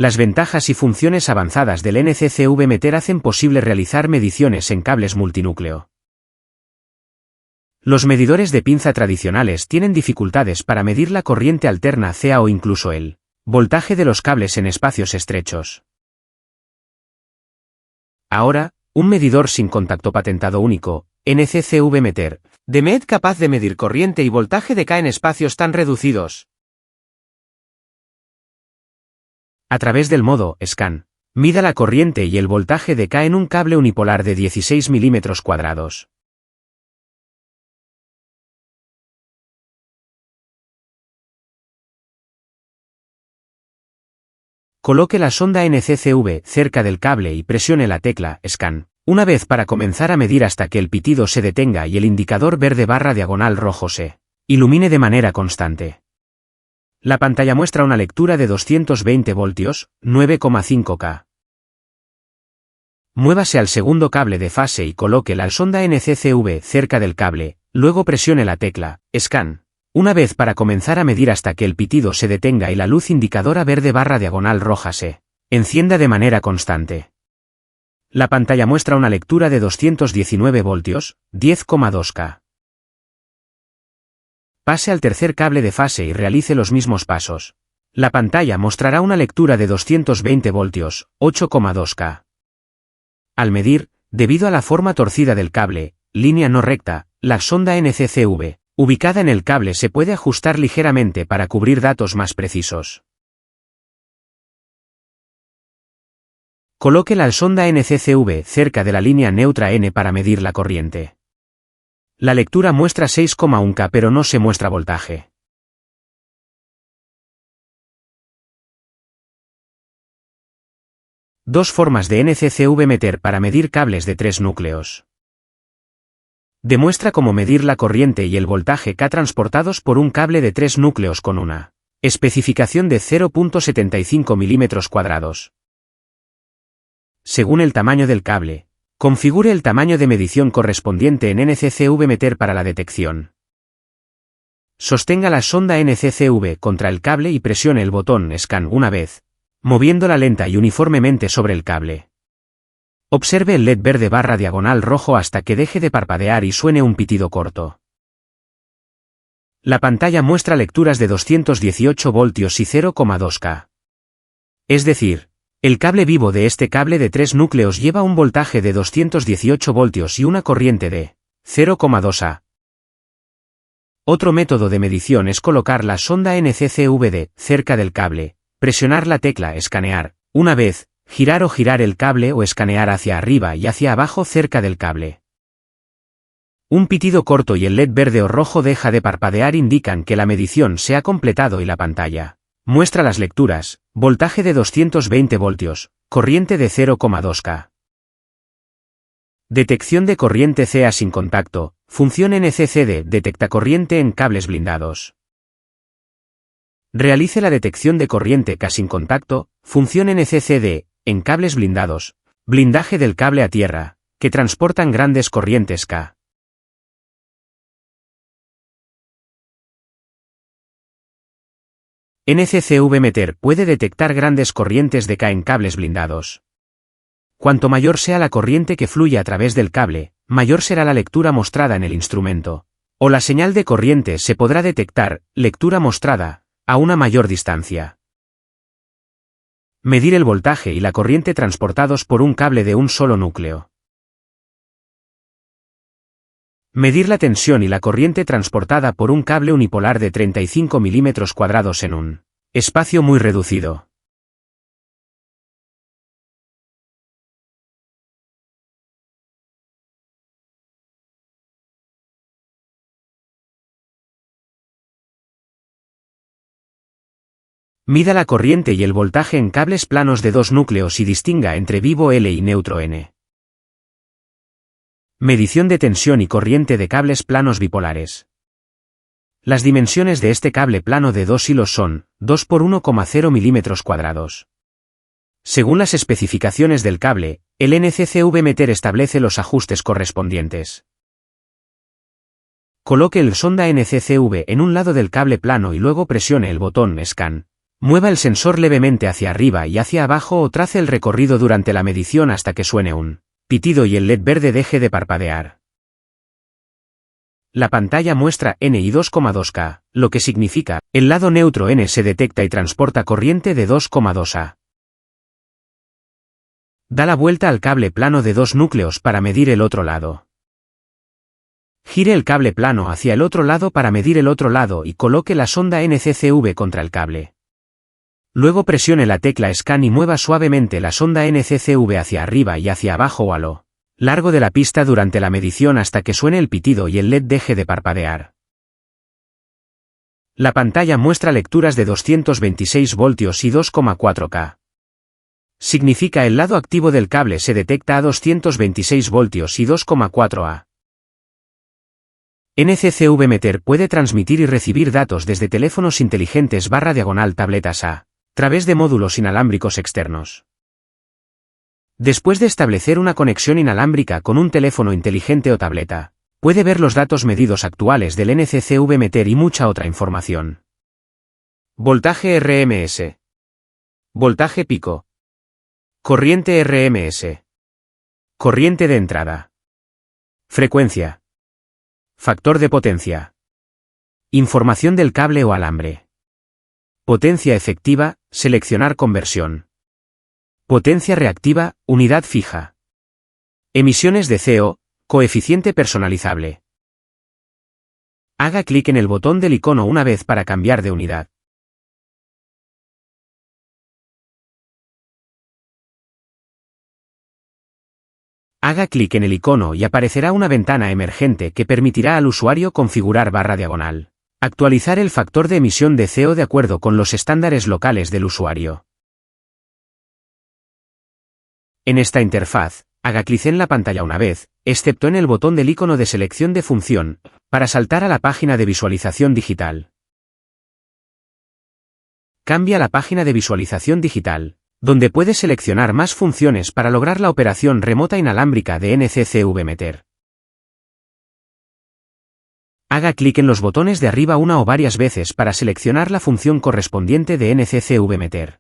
Las ventajas y funciones avanzadas del NCCV Meter hacen posible realizar mediciones en cables multinúcleo. Los medidores de pinza tradicionales tienen dificultades para medir la corriente alterna CA o incluso el voltaje de los cables en espacios estrechos. Ahora, un medidor sin contacto patentado único, NCCV Meter, de MED capaz de medir corriente y voltaje de K en espacios tan reducidos. A través del modo Scan, mida la corriente y el voltaje de K en un cable unipolar de 16 mm². Coloque la sonda NCCV cerca del cable y presione la tecla Scan una vez para comenzar a medir hasta que el pitido se detenga y el indicador verde / rojo se ilumine de manera constante. La pantalla muestra una lectura de 220 voltios, 9,5 K. Muévase al segundo cable de fase y coloque la sonda NCCV cerca del cable, luego presione la tecla Scan una vez para comenzar a medir hasta que el pitido se detenga y la luz indicadora verde / roja se encienda de manera constante. La pantalla muestra una lectura de 219 voltios, 10,2 K. Pase al tercer cable de fase y realice los mismos pasos. La pantalla mostrará una lectura de 220 voltios, 8,2 K. Al medir, debido a la forma torcida del cable, línea no recta, la sonda NCCV, ubicada en el cable se puede ajustar ligeramente para cubrir datos más precisos. Coloque la sonda NCCV cerca de la línea neutra N para medir la corriente. La lectura muestra 6,1 K pero no se muestra voltaje. Dos formas de NCCV Meter para medir cables de 3 núcleos. Demuestra cómo medir la corriente y el voltaje K transportados por un cable de 3 núcleos con una especificación de 0,75 mm². Según el tamaño del cable, configure el tamaño de medición correspondiente en NCCV Meter para la detección. Sostenga la sonda NCCV contra el cable y presione el botón Scan una vez, moviéndola lenta y uniformemente sobre el cable. Observe el LED verde / rojo hasta que deje de parpadear y suene un pitido corto. La pantalla muestra lecturas de 218 voltios y 0,2 K. Es decir, el cable vivo de este cable de 3 núcleos lleva un voltaje de 218 voltios y una corriente de 0,2 A. Otro método de medición es colocar la sonda NCCVD cerca del cable, presionar la tecla Escanear una vez, girar el cable o escanear hacia arriba y hacia abajo cerca del cable. Un pitido corto y el LED verde o rojo deja de parpadear indican que la medición se ha completado y la pantalla muestra las lecturas, voltaje de 220 voltios, corriente de 0,2 K. Detección de corriente CA sin contacto, función NCCD detecta corriente en cables blindados. Realice la detección de corriente K sin contacto, función NCCD, en cables blindados, blindaje del cable a tierra, que transportan grandes corrientes K. NCCV Meter puede detectar grandes corrientes de K en cables blindados. Cuanto mayor sea la corriente que fluye a través del cable, mayor será la lectura mostrada en el instrumento, o la señal de corriente se podrá detectar, lectura mostrada, a una mayor distancia. Medir el voltaje y la corriente transportados por un cable de un solo núcleo. Medir la tensión y la corriente transportada por un cable unipolar de 35 mm² en un espacio muy reducido. Mida la corriente y el voltaje en cables planos de 2 núcleos y distinga entre vivo L y neutro N. Medición de tensión y corriente de cables planos bipolares. Las dimensiones de este cable plano de 2 hilos son 2 por 1,0 mm². Según las especificaciones del cable, el NCCV Meter establece los ajustes correspondientes. Coloque el sonda NCCV en un lado del cable plano y luego presione el botón Scan Mueva el sensor levemente hacia arriba y hacia abajo o trace el recorrido durante la medición hasta que suene un pitido y el LED verde deje de parpadear. La pantalla muestra N y 2,2K, lo que significa, el lado neutro N se detecta y transporta corriente de 2,2A. Da la vuelta al cable plano de 2 núcleos para medir el otro lado. Gire el cable plano hacia el otro lado para medir el otro lado y coloque la sonda NCCV contra el cable. Luego presione la tecla Scan y mueva suavemente la sonda NCCV hacia arriba y hacia abajo o a lo largo de la pista durante la medición hasta que suene el pitido y el LED deje de parpadear. La pantalla muestra lecturas de 226 voltios y 2,4K. Significa el lado activo del cable se detecta a 226 voltios y 2,4A. NCCV Meter puede transmitir y recibir datos desde teléfonos inteligentes / tabletas a través de módulos inalámbricos externos. Después de establecer una conexión inalámbrica con un teléfono inteligente o tableta, puede ver los datos medidos actuales del NCCV Meter y mucha otra información. Voltaje RMS. Voltaje pico. Corriente RMS. Corriente de entrada. Frecuencia. Factor de potencia. Información del cable o alambre. Potencia efectiva, seleccionar conversión. Potencia reactiva, unidad fija. Emisiones de CO, coeficiente personalizable. Haga clic en el botón del icono una vez para cambiar de unidad. Haga clic en el icono y aparecerá una ventana emergente que permitirá al usuario configurar /. Actualizar el factor de emisión de CO de acuerdo con los estándares locales del usuario. En esta interfaz, haga clic en la pantalla una vez, excepto en el botón del icono de selección de función, para saltar a la página de visualización digital. Cambia la página de visualización digital, donde puede seleccionar más funciones para lograr la operación remota inalámbrica de NCCV Meter. Haga clic en los botones de arriba una o varias veces para seleccionar la función correspondiente de NCCV Meter.